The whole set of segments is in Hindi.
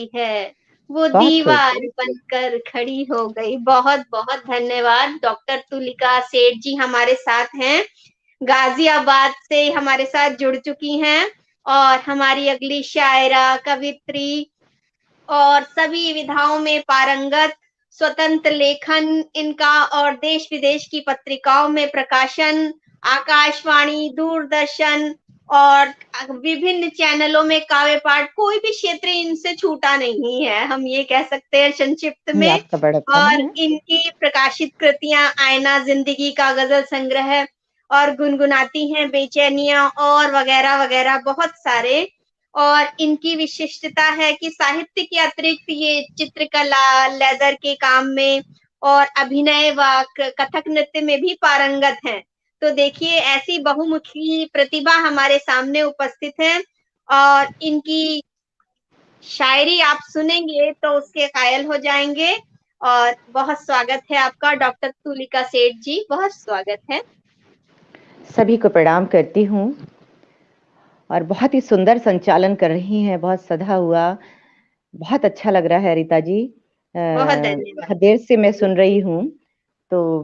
है, वो बहुत खूब। दीवार बनकर खड़ी हो गई। बहुत-बहुत धन्यवाद। डॉक्टर तुलिका सेठ जी हमारे साथ हैं, गाज़ियाबाद से हमारे साथ जुड़ चुकी हैं और हमारी अगली शायरा, कवियत्री और सभी विधाओं में पारंगत, स्वतंत्र लेखन इनका और देश-विदेश की पत्रिकाओं में प्रकाशन, आकाशवाणी, दूरदर्शन और विभिन्न चैनलों में काव्य पाठ, कोई भी क्षेत्र इनसे छूटा नहीं है, हम ये कह सकते हैं संक्षिप्त ये में। आपका बड़ा और धन्य है। इनकी प्रकाशित कृतियाँ आईना ज़िंदगी का गज़ल संग्रह और गुनगुनाती हैं बेचैनियाँ और वगैरह-वगैरह बहुत सारे। और इनकी विशिष्टता है कि साहित्य के अतिरिक्त ये चित्रकला, लेदर के काम में और अभिनय व कथक नृत्य में भी पारंगत हैं। तो देखिए ऐसी बहुमुखी प्रतिभा हमारे सामने उपस्थित है और इनकी शायरी आप सुनेंगे तो उसके कायल हो जाएँगे। और बहुत स्वागत है आपका डॉक्टर तुलिका सेठ जी, बहुत स्वागत है। सभी को प्रणाम करती हूँ और बहुत ही सुंदर संचालन कर रही हैं, बहुत सधा हुआ, बहुत अच्छा लग रहा है रीता जी। बहुत धन्यवाद। बहुत देर से मैं सुन रही हूँ, तो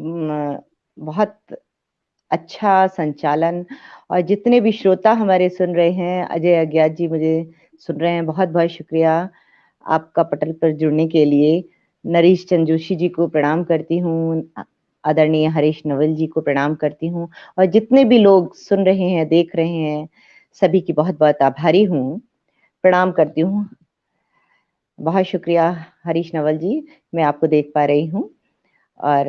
बहुत अच्छा संचालन। और जितने भी श्रोता हमारे सुन रहे हैं, अजय अज्ञात जी मुझे सुन रहे हैं, बहुत बहुत शुक्रिया आपका पटल पर जुड़ने के लिए। नरेश चंद जोशी जी को प्रणाम करती हूँ, आदरणीय हरीश नवल जी को प्रणाम करती हूँ, और जितने भी लोग सुन रहे हैं, देख रहे हैं, सभी की बहुत बहुत आभारी हूँ, प्रणाम करती हूँ। बहुत शुक्रिया हरीश नवल जी, मैं आपको देख पा रही हूँ। और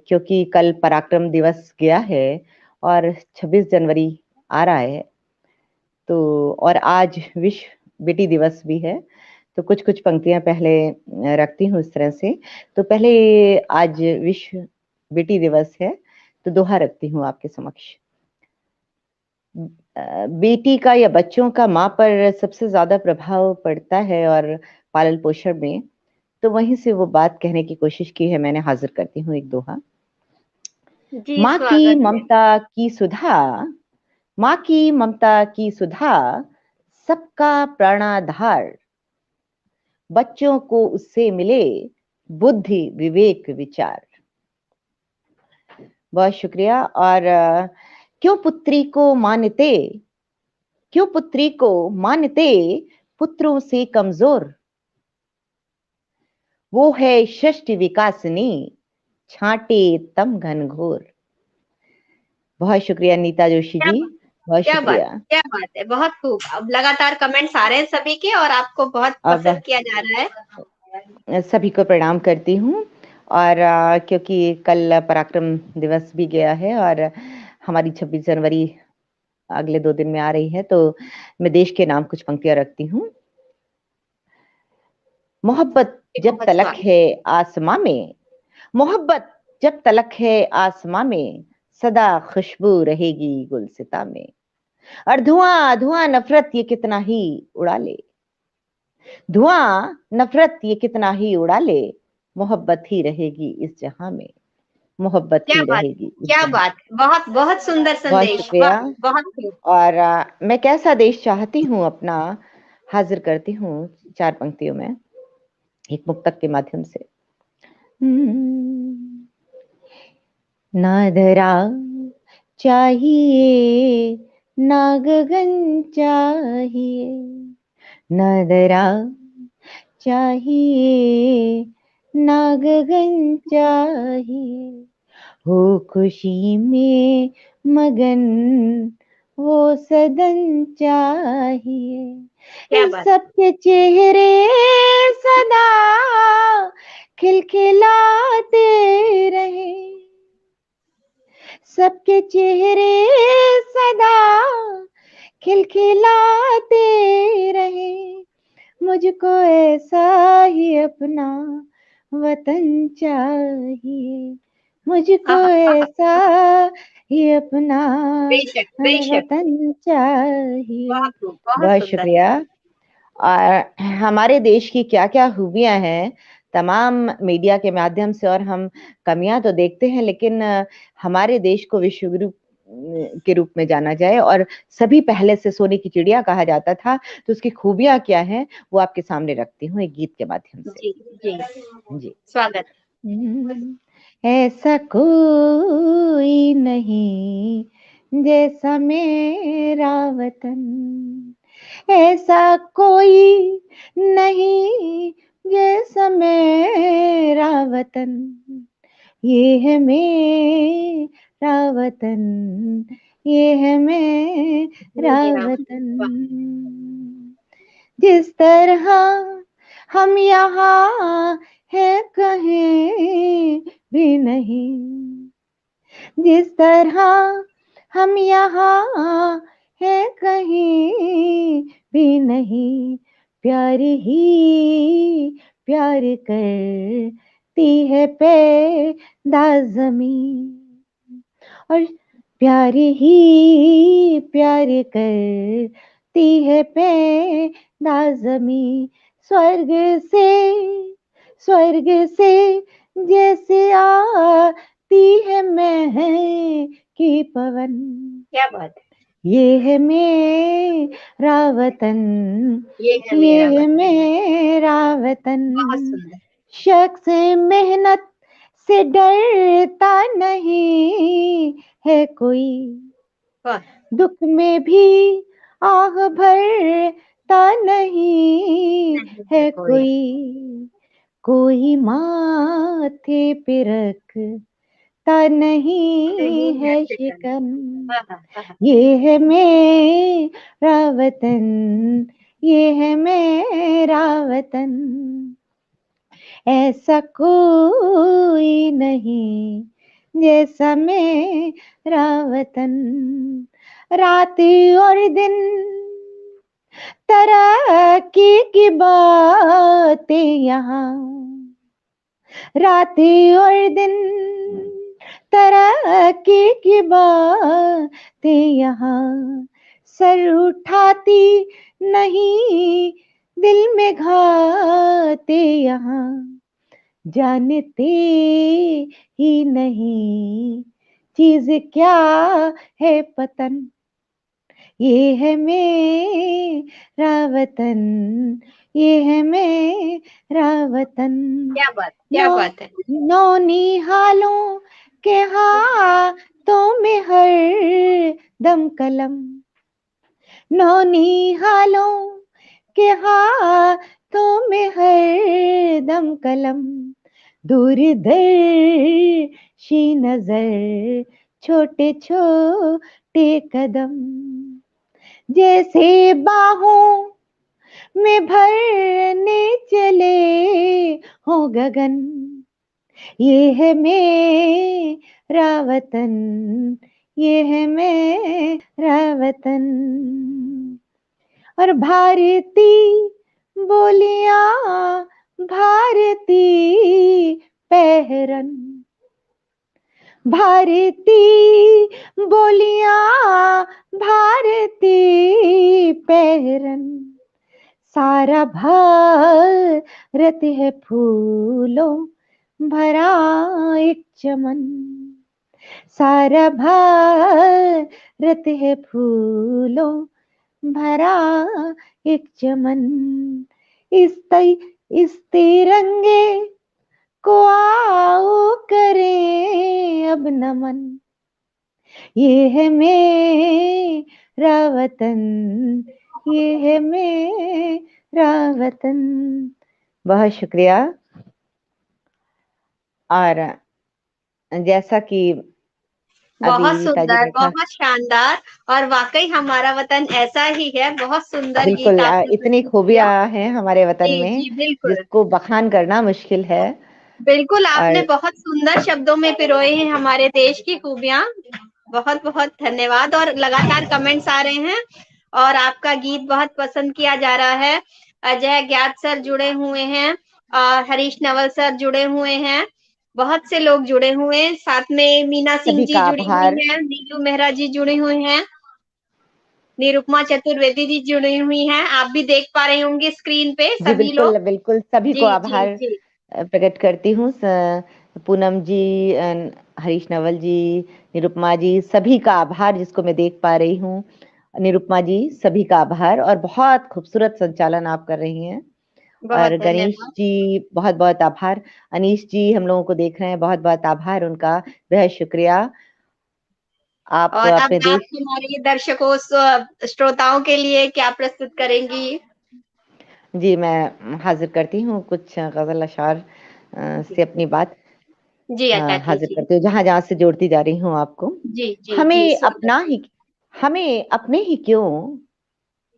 क्योंकि कल पराक्रम दिवस गया है और 26 जनवरी आ रहा है, तो और आज विश्व बेटी दिवस भी है, तो कुछ कुछ पंक्तियां पहले रखती हूँ इस तरह से। तो पहले आज विश्व बेटी दिवस है, तो दोहा रखती हूँ आपके समक्ष। बेटी का या बच्चों का माँ पर सबसे ज्यादा प्रभाव पड़ता है और पालन पोषण में, तो वहीं से वो बात कहने की कोशिश की है मैंने, हाजिर करती हूँ एक दोहा। जी, माँ की स्वागत है। ममता की सुधा, माँ की ममता की सुधा, सबका प्राणाधार, बच्चों को उससे मिले बुद्धि विवेक विचार। बहुत शुक्रिया। और क्यों पुत्री को मानते, क्यों पुत्री को मानते पुत्रों से कमजोर, वो है षष्टि विकासनी, छांटे तम घनघोर। बहुत शुक्रिया नीता जोशी क्या जी, बात बहुत क्या बात शुक्रिया। क्या बात है! बहुत खूब। अब लगातार कमेंट्स आ रहे हैं सभी के और आपको बहुत अब पसंद किया जा रहा है। सभी को प्रणाम करती हूँ। और क्योंकि कल पराक्रम दिवस भी गया है और हमारी 26 जनवरी अगले 2 दिन में आ रही है, तो मैं देश के नाम कुछ पंक्तियां रखती हूँ। मोहब्बत जब बहुत तलक स्वागत। है आसमां में, मोहब्बत जब तलक है आसमां में, सदा खुशबू रहेगी गुलसिता में। और धुआं धुआं नफरत ये कितना ही उड़ा ले, धुआं नफरत ये कितना ही उड़ा ले, मोहब्बत ही रहेगी इस जहां में, मोहब्बत क्या ही बात रहेगी इस क्या जहां। बात है! बहुत बहुत सुंदर बहुत संदेश। वाह! शुक्रिया। बहुत खूब। और मैं कैसा देश चाहती हूँ अपना, हाजिर करती हूँ 4 पंक्तियों में एक मुक्तक के माध्यम से। ना धरा चाहिए, ना गगन चाहिए, ना धरा चाहिए, ना गगन चाहिए, हो खुशी में मगन वो सदन चाहिए। क्या इन बात सब के चेहरे सदा खिलखिलाते रहे, सबके चेहरे सदा खिलखिलाते रहे, मुझको ऐसा ही अपना वतन चाहिए, मुझको आहा, आहा, ऐसा ही अपना बेशक, बेशक। वतन चाहिए। बहुत खूब, बहुत बहुत सुंदर। शुक्रिया। और हमारे देश की क्या क्या खूबियां हैं, तमाम मीडिया के माध्यम से, और हम कमियां तो देखते हैं, लेकिन हमारे देश को विश्व गुरु के रूप में जाना जाए और सभी पहले से सोने की चिड़िया कहा जाता था, तो उसकी खूबियाँ क्या हैं, वो आपके सामने रखती हूँ एक गीत के माध्यम से। जी, जी, जी। स्वागत। ऐसा कोई नहीं जैसा मेरा वतन, ऐसा कोई नहीं जैसा मेरा वतन, ये है मेरा वतन, ये है मेरा मेरा वतन। जिस तरह हम यहाँ है कहीं भी नहीं, जिस तरह हम यहाँ है कहीं भी नहीं, प्यार ही प्यार करती है पैदा ज़मीं, और प्यार ही प्यार करती है पैदा ज़मीं, स्वर्ग से जैसे आती है महकी पवन, क्या बात है, ये है मेरा वतन, ये है ये मेरा है वतन। मेरा वतन। बहुत सुंदर। शख्स मेहनत से डरता नहीं है कोई, वाह, दुख में भी आह भरता नहीं नहीं है है कोई। कोई माथे पे रखता नहीं नहीं है है शिकन। शिकन, वाह, वाह, ये है मेरा वतन, ये है मेरा वतन, ऐसा कोई नहीं जैसा मेरा वतन। रात और दिन तरक्की की बातें यहाँ, रात और दिन तरक्की की बातें यहाँ, सर उठाती नहीं दिल में घाते यहाँ, जानते ही नहीं चीज क्या है पतन, ये है मेरा वतन, ये है मेरा वतन। क्या बात, क्या नौ बात है। नौनिहालों के हाथों में हर दम कलम, नौनिहालों के हाथों में हर दम कलम, दूरदर्शी नजर छोटे छोटे कदम, जैसे बाहों में भरने चले हो गगन, ये है मेरा वतन, ये है मेरा वतन। और भारती बोलियां भारती पहरन, भारती बोलियां भारती पहरन, सारा भारत है फूलों भरा एक चमन, सारा भारत है फूलों भरा एक चमन, इस तिरंगे को आओ करें अब नमन, ये है मेरा वतन, ये है मेरा वतन। बहुत शुक्रिया। और जैसा कि बहुत अभी रीता जी सुंदर, ने कहा, बहुत शानदार। और वाकई हमारा वतन ऐसा ही है। बहुत सुंदर गीत बिल्कुल आपने इतनी प्रस्तुत किया। खूबियां हैं हमारे वतन जी, में जी, बिल्कुल। जिसको बखान करना मुश्किल है। बिल्कुल, आपने और बहुत सुंदर शब्दों में पिरोए हैं हमारे देश की खूबियां। बहुत बहुत धन्यवाद। और लगातार कमेंट्स आ रहे हैं और आपका गीत बहुत पसंद किया जा रहा है। अजय ज्ञात सर जुड़े हुए हैं और हरीश नवल सर जुड़े हुए हैं। बहुत से लोग जुड़े हुए हैं। साथ में मीना सिंह सभी जी का जुड़ी हुई आभार। हैं, नीलू मेहरा जी जुड़ी हुई हैं, निरुपमा चतुर्वेदी जी जुड़ी हुई हैं। आप भी देख पा रहे होंगे स्क्रीन पे जी सभी लोग। बिल्कुल बिल्कुल, सभी को जी, जी, आभार जी। प्रकट करती हूँ। पूनम जी, हरीश नवल जी, निरुपमा जी, सभी का आभार जिसको मैं देख पा रही हूँ। निरुपमा जी, सभी का आभार और बहुत खूबसूरत संचालन आप कर रही हैं। बहुत और गणेश धन्यवाद। जी, बहुत-बहुत आभार। अनीश जी हम लोगों को देख रहे हैं, बहुत-बहुत आभार उनका, बेहद शुक्रिया। आप और अब अपने आप देश हमारे दर्शकों श्रोताओं के लिए क्या प्रस्तुत करेंगी? जी, मैं हाज़िर करती हूँ कुछ गज़ल अशआर जी से अपनी बात जी, अदा हाज़िर कीजिए। करती हूँ, जहाँ-जहाँ से जोड़ती जा रही हूँ आपको। जी जी जी, हमें स्वागत अपना है। ही हमें अपने ही क्यों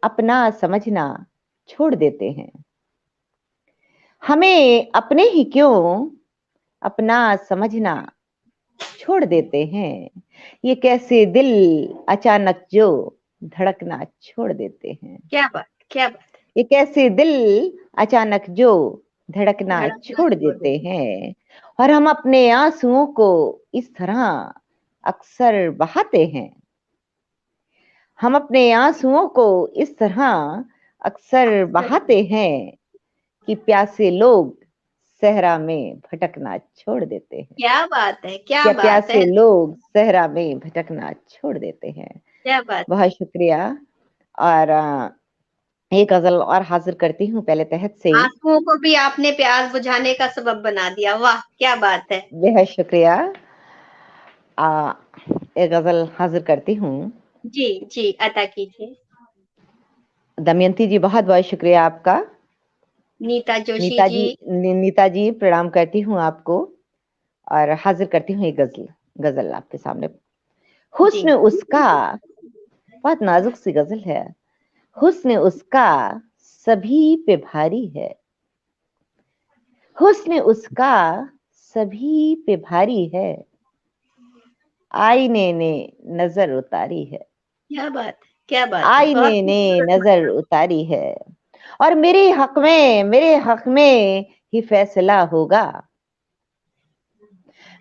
अपना समझना छोड़ देते हैं। हमें अपने ही क्यों अपना समझना छोड़ देते हैं। ये कैसे दिल अचानक जो धड़कना छोड़ देते हैं। क्या बात, क्या बात है। ये कैसे दिल अचानक जो धड़कना धड़कना छोड़ छोड़ देते देती। हैं और हम अपने आंसुओं को इस तरह अक्सर बहाते हैं। हम अपने आंसुओं को इस तरह अक्सर अक्सर बहाते हैं कि प्यासे लोग सहरा में भटकना छोड़ देते हैं। क्या बात है, क्या क्या बात है, प्यासे लोग सहरा में भटकना छोड़ देते हैं। क्या बात है। बहुत शुक्रिया। और एक गज़ल और हाज़िर करती हूँ पहले तहत से ही। आँसुओं को भी आपने प्यास बुझाने का सबब बना दिया। वाह! क्या बात है। बेहद शुक्रिया। एक गज़ल हाज़िर करती हूँ। जी, जी, अदा कीजिए। दमयंती जी, बहुत-बहुत शुक्रिया आपका। नीता जोशी जी। नीता जी, प्रणाम करती हूँ आपको और हाज़िर करती हूँ एक गज़ल आपके सामने। जी, हुस्न उसका, बहुत नाज़ुक सी गज़ल है। हुस्न उसका सभी पे भारी है। हुस्न उसका सभी पे भारी है। आईने ने नज़र उतारी है। क्या बात है, क्या बात है। बहुत आईने ने खूबसूरत नज़र मतलब। उतारी है और मेरे हक में ही फैसला होगा।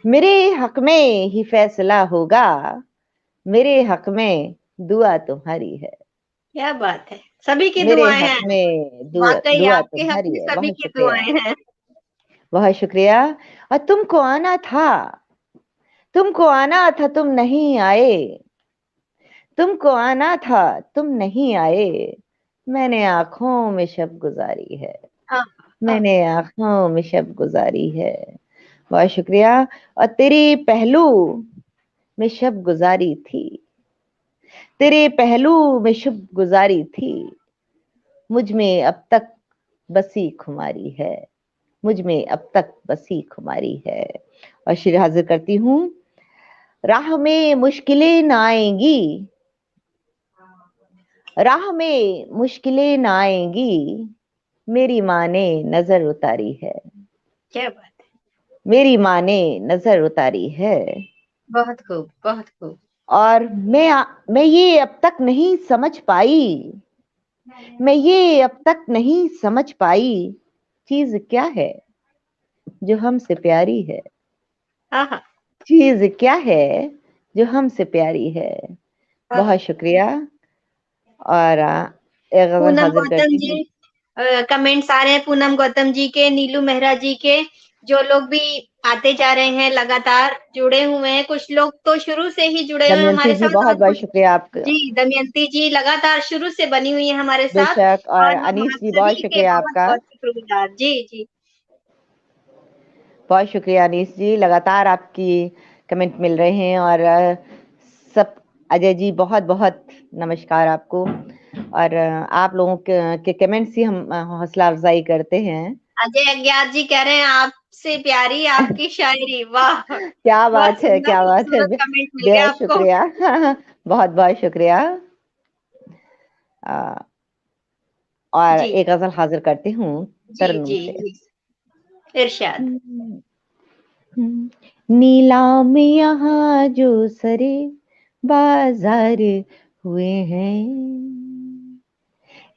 मेरे हक में ही फैसला होगा। मेरे हक में दुआ तुम्हारी है। क्या बात है। सभी की मेरे दुआएँ हक हैं। में दुआ वाक़ई दुआ आपके हक तुम्हारी में है। सभी बहुत की शुक्रिया। दुआएँ हैं। बहुत शुक्रिया। और तुमको आना था तुम नहीं आए। तुमको आना था तुम नहीं आए। मैंने आँखों में शब गुज़ारी है। हाँ, हाँ। मैंने आँखों में शब गुज़ारी है। बहुत शुक्रिया। और तेरे पहलू में शब गुज़ारी थी। तेरे पहलू में शुभ गुज़ारी थी। मुझ में अब तक बसी खुमारी है। मुझ में अब तक बसी खुमारी है। और शेर हाज़िर करती हूँ। राह में मुश्किलें ना आएँगी। राह में मुश्किलें ना आएँगी। मेरी माँ ने नज़र उतारी है। क्या बात है। मेरी माँ ने नज़र उतारी है। बहुत खूब, बहुत खूब। और मैं ये अब तक नहीं समझ पाई। मैं ये अब तक नहीं समझ पाई चीज़ क्या है जो हमसे प्यारी है। आहा! चीज़ क्या है जो हमसे प्यारी है। आहा! बहुत शुक्रिया। और एक गज़ल पूनम हाज़िर गौतम करती जी, हूँ। कमेंट्स आ रहे हैं पूनम गौतम जी के, नीलू मेहरा जी के, जो लोग भी आते जा रहे हैं लगातार जुड़े हुए हैं। कुछ लोग तो शुरू से ही जुड़े हुए हैं दमयंती हमारे जी, साथ और बहुत-बहुत कुछ शुक्रिया आपका। जी, दमयंती जी लगातार शुरू से बनी हुई है हमारे साथ बेशक। और और हम अनीस आप जी, बहुत सभी के शुक्रिया आपका। बहुत-बहुत शुक्रगुज़ार। जी, जी। बहुत शुक्रिया अनीस जी, लगातार आपकी कमेंट मिल रहे हैं। और सब अजय जी, बहुत-बहुत नमस्कार आपको। और आप लोगों के कमेंट्स ही हम हौसला अफ़ज़ाई करते हैं। अजय अज्ञात जी कह रहे हैं आपसे प्यारी आपकी शायरी। वाह! क्या बहुत बात है, सुंदर क्या बात है। खूबसूरत कमेंट मिल गया बेहद आपको। शुक्रिया। बहुत-बहुत शुक्रिया। अ, और जी, एक गज़ल हाज़िर करती हूँ जी, तरन्नुम जी, से। जी। इरशाद। नीलाम यहाँ जो सरे बाजार हुए हैं।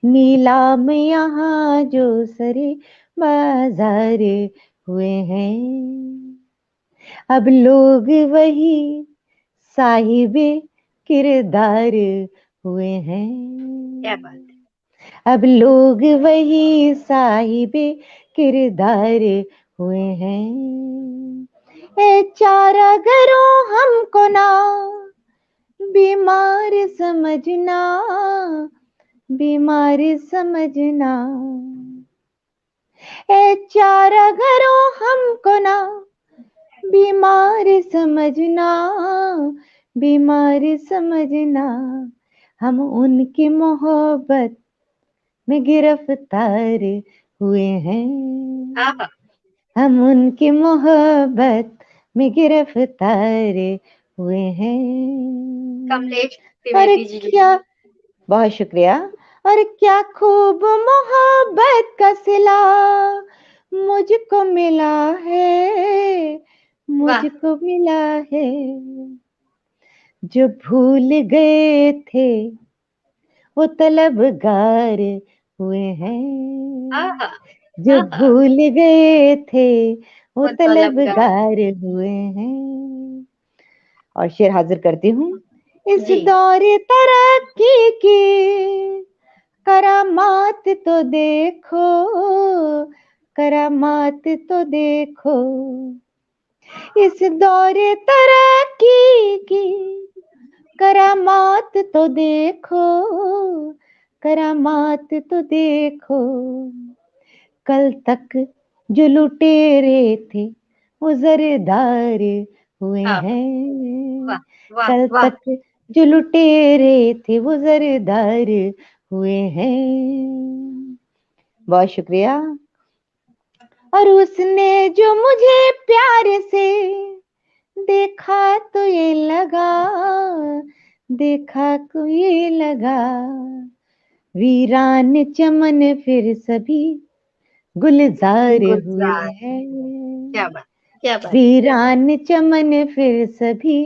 नीलाम यहाँ जो सरे बाजार हुए हैं। अब लोग वही साहिबे किरदार हुए क्या बात हैं। है। अब लोग वही साहिबे किरदार हुए हैं। ए चारा घरों हमको ना बीमार समझना, बीमार समझना। ए चारा घरों हमको ना बीमार समझना, बीमार समझना। हम उनकी मोहब्बत में गिरफ्तार हुए हैं, आहा, हम उनकी मोहब्बत में गिरफ्तार हुए हैं। कमलेश और त्रिवेदी जी क्या, बहुत शुक्रिया। और क्या खूब मोहब्बत का सिला मुझको मिला है, वाह, मुझको मिला है। जो भूल गए थे वो तलबगार हुए हैं, आहा, जो आहा, भूल गए थे वो वो तलबगार। तलबगार हुए हैं। और शेर हाजिर करती हूँ। इस जी, दौरे तरक्की की करामात तो देखो, करामात तो देखो। इस दौरे तरक्की की करामात तो देखो, करामात तो देखो। कल तक जो लुटेरे थे वो जरदार हुए आहा, हैं, वाह, वाह, कल वाह। तक जो लुटेरे थे वो जरदार हुए हैं। बहुत शुक्रिया। और उसने जो मुझे प्यार से देखा तो ये लगा, देखा तो ये लगा। वीरान चमन फिर सभी गुलजार हुए गुलजार, हैं, क्या बात, क्या बात। वीरान चमन फिर सभी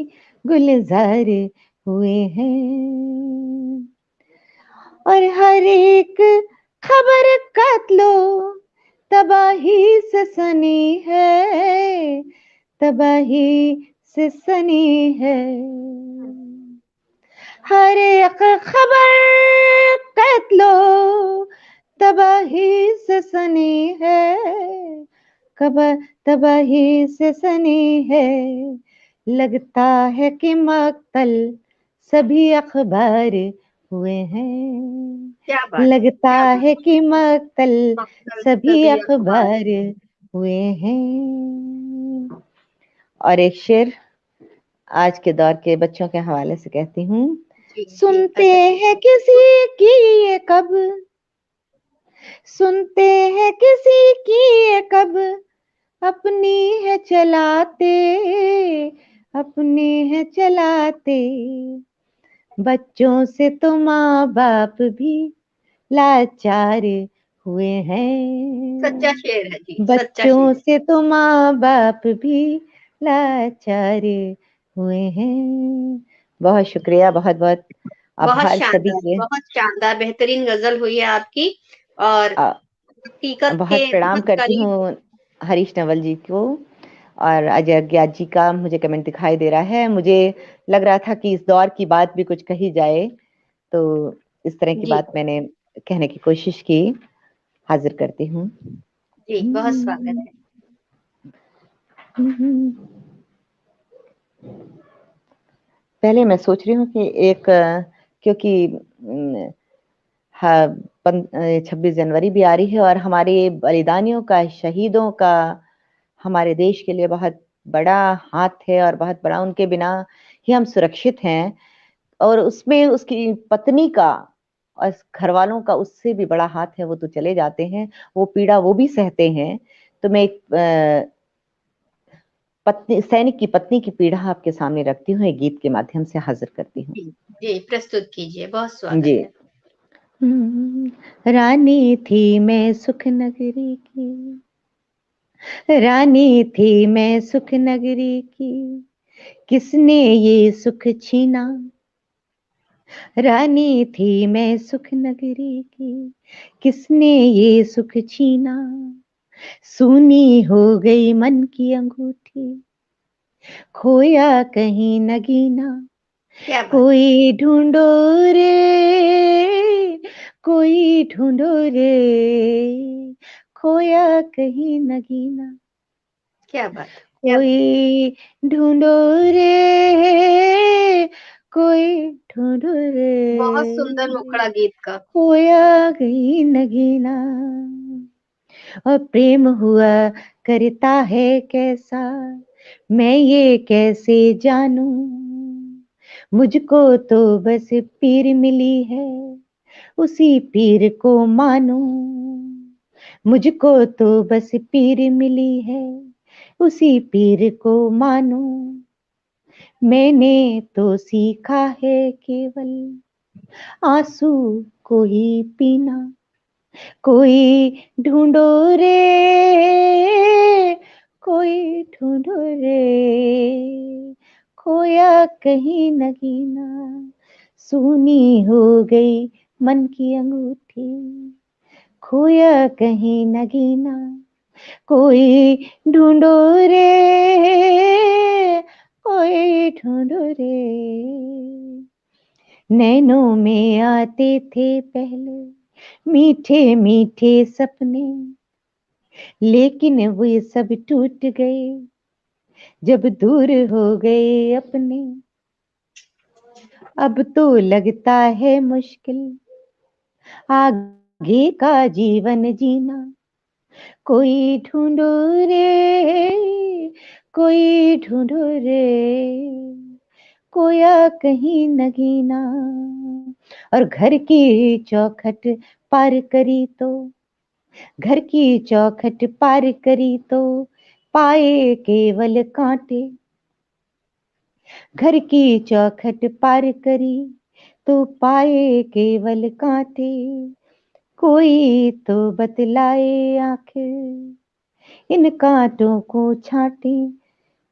गुलजार हुए हैं। और हर एक खबर कत्लो तबाही से सनी है, तबाही से सनी है। हर एक खबर कत्लो तबाही से सनी है, खबर तबाही से सनी है। लगता है कि मक्तल सभी अखबार हुए हैं, क्या बात, लगता क्या बात। है कि मक्तल मक्तल सभी सभी अखबार। अखबार हुए हैं। और एक शेर आज के दौर के बच्चों के हवाले से कहती हूँ। जी, जी, सुनते अच्छा। हैं किसी की ये कब, सुनते हैं किसी की ये कब, अपनी है चलाते, अपनी है चलाते। बच्चों से तो माँ बाप भी लाचार हुए सच्चा हैं, शेर है जी, सच्चा बच्चों शेर। से तो माँ बाप भी लाचार हुए हैं। बहुत शुक्रिया, बहुत बहुत आभार सभी के। बहुत शानदार, बेहतरीन गजल हुई है आपकी। और आ, हकीकत के बहुत प्रणाम बहुत करती करीब। हूँ हरीश नवल जी को। और अजय अज्ञात जी का मुझे कमेंट दिखाई दे रहा है। मुझे लग रहा था कि इस दौर की बात भी कुछ कही जाए, तो इस तरह की जी, बात मैंने कहने की कोशिश की। हाजिर करती हूँ। जी, बहुत स्वागत है। पहले मैं सोच रही हूँ कि एक क्योंकि 26 जनवरी भी आ रही है और हमारे बलिदानियों का, शहीदों का हमारे देश के लिए बहुत बड़ा हाथ है और बहुत बड़ा, उनके बिना ही हम सुरक्षित हैं। और उसमें उसकी पत्नी का और घर वालों का उससे भी बड़ा हाथ है, वो तो चले जाते हैं, वो पीड़ा वो भी सहते हैं। तो मैं एक पत्नी, सैनिक की पत्नी की पीड़ा आपके सामने रखती हूँ, एक गीत के माध्यम से हाजिर करती हूँ। जी, जी, प्रस्तुत कीजिए, बहुत स्वागत जी। है। रानी थी मैं सुख नगरी की, रानी थी मैं सुख नगरी की, किसने ये सुख छीना। रानी थी मैं सुख नगरी की, किसने ये सुख छीना। सूनी हो गई मन की अंगूठी, खोया कहीं नगीना। क्या बात, कोई ढूंढो रे, कोई ढूंढो रे, खोया कहीं नगीना। क्या बात। कोई ढूंढो रे, कोई ढूंढो बहुत सुंदर रे, मुखड़ा गीत का। खोया गई नगीना। और प्रेम हुआ करता है कैसा, मैं ये कैसे जानूं, मुझको तो बस पीर मिली है, उसी पीर को मानूं, मुझको तो बस पीर मिली है, उसी पीर को मानूं। मैंने तो सीखा है केवल आंसू को ही पीना। कोई ढूंढो रे, कोई ढूंढो रे, खोया कहीं नगीना। सूनी हो गई मन की अंगूठी, खोया कहीं नगीना। कोई ढूंढो रे, कोई ढूंढो रे। नैनों में आते थे पहले मीठे मीठे सपने, लेकिन वो सब टूट गए जब दूर हो गए अपने। अब तो लगता है मुश्किल आगे का जीवन जीना। कोई ढूंढो रे, कोई ढूंढो रे, खोया कहीं नगीना। और घर की चौखट पार करी तो, घर की चौखट पार करी तो पाए केवल कांटे। घर की चौखट पार करी तो पाए केवल कांटे। कोई तो बतलाए आखिर इन कांटों को छाटे,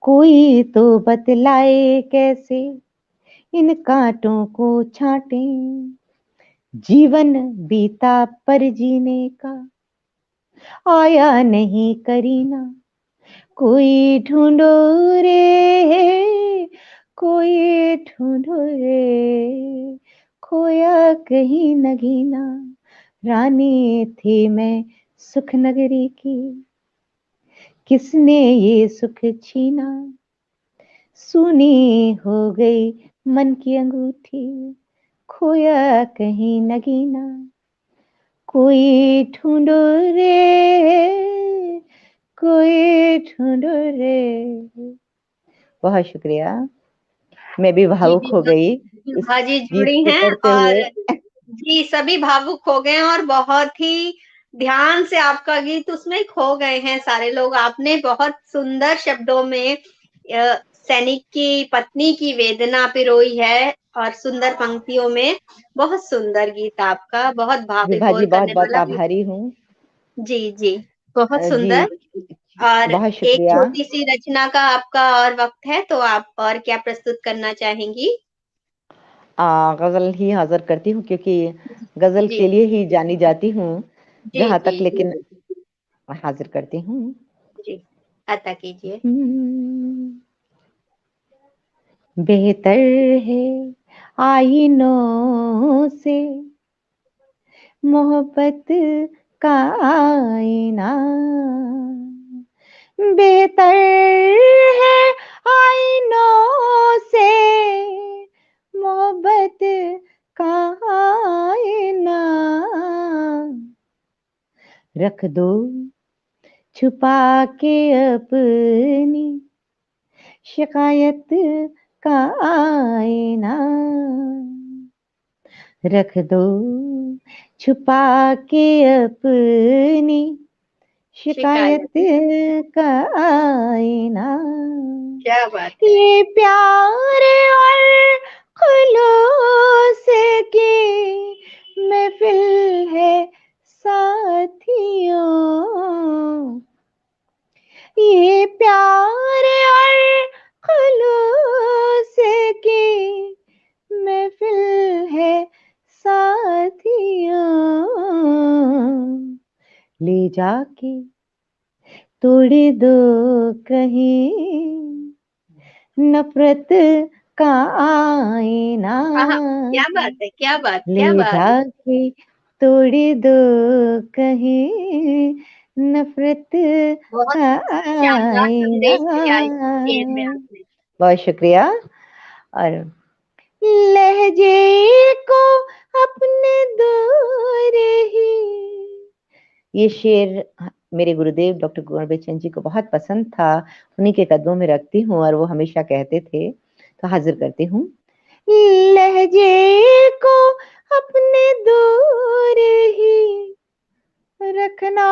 कोई तो बतलाए कैसे इन कांटों को छाटे। जीवन बीता पर जीने का आया नहीं करीना। कोई ढूंढो रे, कोई ढूंढो रे, खोया कहीं नगीना। रानी थी मैं सुख नगरी की, किसने ये सुख छीना। सूनी हो गई मन की अंगूठी, खोया कहीं नगीना। कोई ढूंढो रे, कोई ढूंढो रे। बहुत शुक्रिया। मैं भी जी, भावुक हो गई इस विभा जी गीत जुड़ी को हैं पढ़ते हुए। और जी सभी भावुक हो गए हैं और बहुत ही ध्यान से आपका गीत उसमें खो गए हैं सारे लोग। आपने बहुत सुंदर शब्दों में सैनिक की पत्नी की वेदना पिरोई है और सुंदर पंक्तियों में। बहुत सुंदर गीत आपका, बहुत विभा जी भाविकोर बहुत करने बहुत वाला गीत। आभारी हूँ। जी, जी, बहुत जी सुंदर। और बहुत एक शुक्रिया। छोटी-सी रचना का आपका और वक़्त है, तो आप और क्या प्रस्तुत करना चाहेंगी? गजल ही हाजिर करती हूँ क्योंकि गजल जी, के लिए ही जानी जाती हूँ जी, जहां जी, तक, जी, लेकिन हाजिर करती हूँ। जी, अता कीजिए। हम्म, बेहतर है आईनों से मोहब्बत का आईना, बेहतर है आईनों से मोहब्बत का आईना। रख दो छुपा के अपनी शिकायत का आईना, रख दो छुपा के अपनी शिकायत, शिकायत का आईना। क्या बात है! ये प्यार और खुलूस की महफिल है साथियों, ये प्यार और खुलूस की महफिल है साथियों। ले जाके तोड़ दो कहीं नफरत का आईना, आहा! क्या बात है, क्या बात, ले क्या बात! जाके तोड़ दो कहीं नफरत बहुत का शानदार आईना। संदेश दिया इस शेर में आपने। बहुत शुक्रिया। और लहजे को अपने दूर ही, ये शेर मेरे गुरुदेव डॉक्टर गोविंद चंद जी को बहुत पसंद था। उन्हीं के कदमों में रखती हूँ और वो हमेशा कहते थे, तो हाजिर करती हूँ। लहजे को अपने दूर ही रखना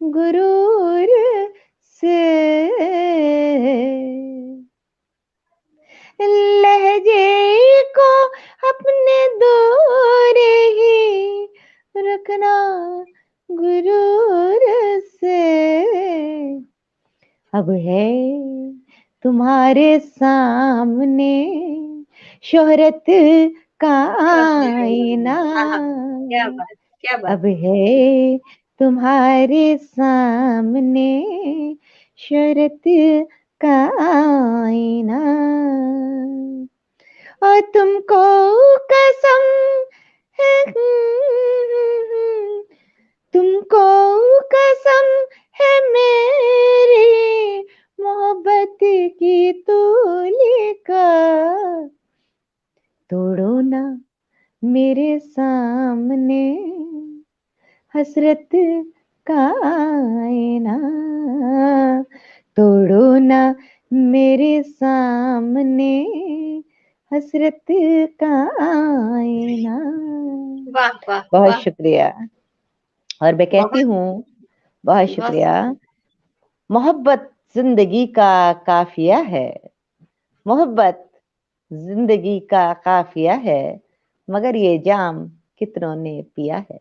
गुरूर से, लहजे को अपने दूर ही रखना गुरूर से। अब है तुम्हारे सामने शोहरत का आईना, क्या बात, क्या बात। अब है तुम्हारे सामने शोहरत का आईना, और तुमको कसम है, तुमको कसम है मेरी मोहब्बत की तुलिका, तोड़ो ना मेरे सामने हसरत का आईना, तोड़ो ना मेरे सामने हसरत का आईना। वाह वाह बहुत वाह। शुक्रिया। और मैं कहती बहुत हूँ, बहुत बहुत शुक्रिया। मोहब्बत जिंदगी का काफिया है, मोहब्बत जिंदगी का काफिया है, मगर ये जाम कितनों ने पिया है,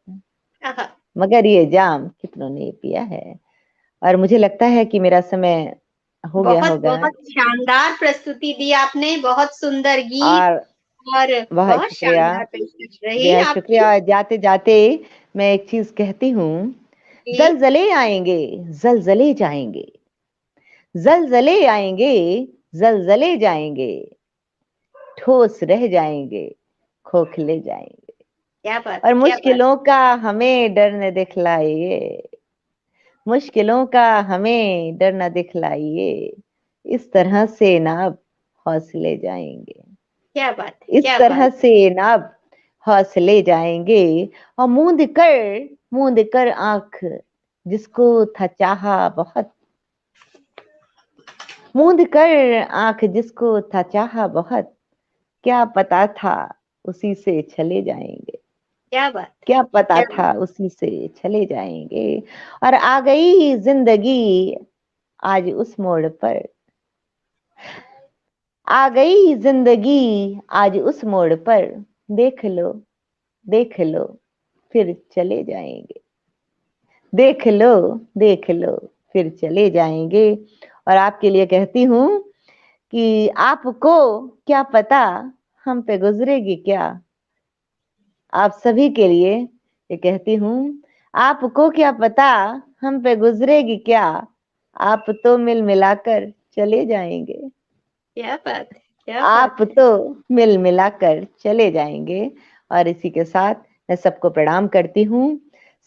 आहा, मगर ये जाम कितनों ने पिया है। और मुझे लगता है कि मेरा समय हो गया बहुत होगा। बहुत शानदार प्रस्तुति दी आपने, बहुत सुंदर गीत और और बहुत बहुत शुक्रिया, शानदार पेशकश रही बेहद आपकी। शुक्रिया। जाते जाते मैं एक चीज कहती हूँ, जी, जलजले आएंगे, जलजले जाएंगे, जलजले आएंगे, जलजले जाएंगे, ठोस रह जाएंगे, खोखले जाएंगे, क्या बात, और क्या बात। मुश्किलों का हमें डर न दिखलाइए, मुश्किलों का हमें डर न दिखलाइए, इस तरह से ना अब हौसले जाएंगे, क्या बात है, इस क्या तरह बात। से ना अब हौसले जाएंगे। और मूंद कर आंख जिसको था चाहा बहुत, मूंद कर आंख जिसको था चाहा बहुत, क्या पता था उसी से चले जाएंगे, क्या बात है, क्या पता क्या था बात। उसी से चले जाएंगे। और आ गई जिंदगी आज उस मोड़ पर, आ गई जिंदगी आज उस मोड़ पर, देख लो, देख लो, फिर चले जाएंगे, देख लो, देख लो, फिर चले जाएंगे। और आपके लिए कहती हूँ कि आपको क्या पता हम पे गुजरेगी क्या, आप सभी के लिए ये कहती हूँ, आपको क्या पता हम पे गुजरेगी क्या, आप तो मिल मिलाकर चले जाएंगे, क्या बात है, क्या आप बात है। तो मिल मिलाकर चले जाएंगे। और इसी के साथ मैं सबको प्रणाम करती हूँ,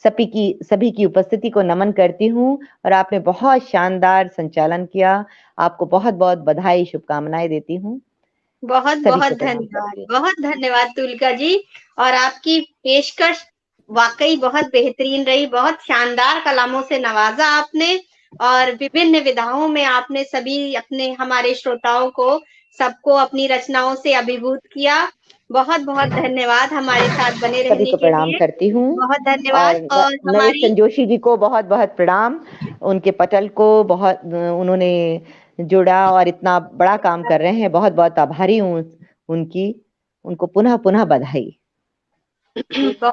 सभी की उपस्थिति को नमन करती हूँ। और आपने बहुत शानदार संचालन किया, आपको बहुत बहुत बधाई, शुभकामनाएं देती हूँ। बहुत सभी बहुत को प्रणाम धन्यवाद, करती हूँ। बहुत धन्यवाद तुलिका जी। और आपकी पेशकश वाकई बहुत बेहतरीन रही, बहुत शानदार कलामों से नवाजा आपने, और विभिन्न विधाओं में आपने सभी अपने हमारे श्रोताओं को सबको अपनी रचनाओं से अभिभूत किया। बहुत बहुत धन्यवाद हमारे साथ बने सभी रहने को के प्रणाम लिए। करती हूँ। बहुत धन्यवाद। और और नरेश हमारी संजोशी जी को बहुत बहुत प्रणाम, उनके पटल को बहुत उन्होंने जुड़ा और इतना बड़ा काम कर रहे हैं, बहुत बहुत आभारी हूँ उनकी, उनको पुनः पुनः बधाई।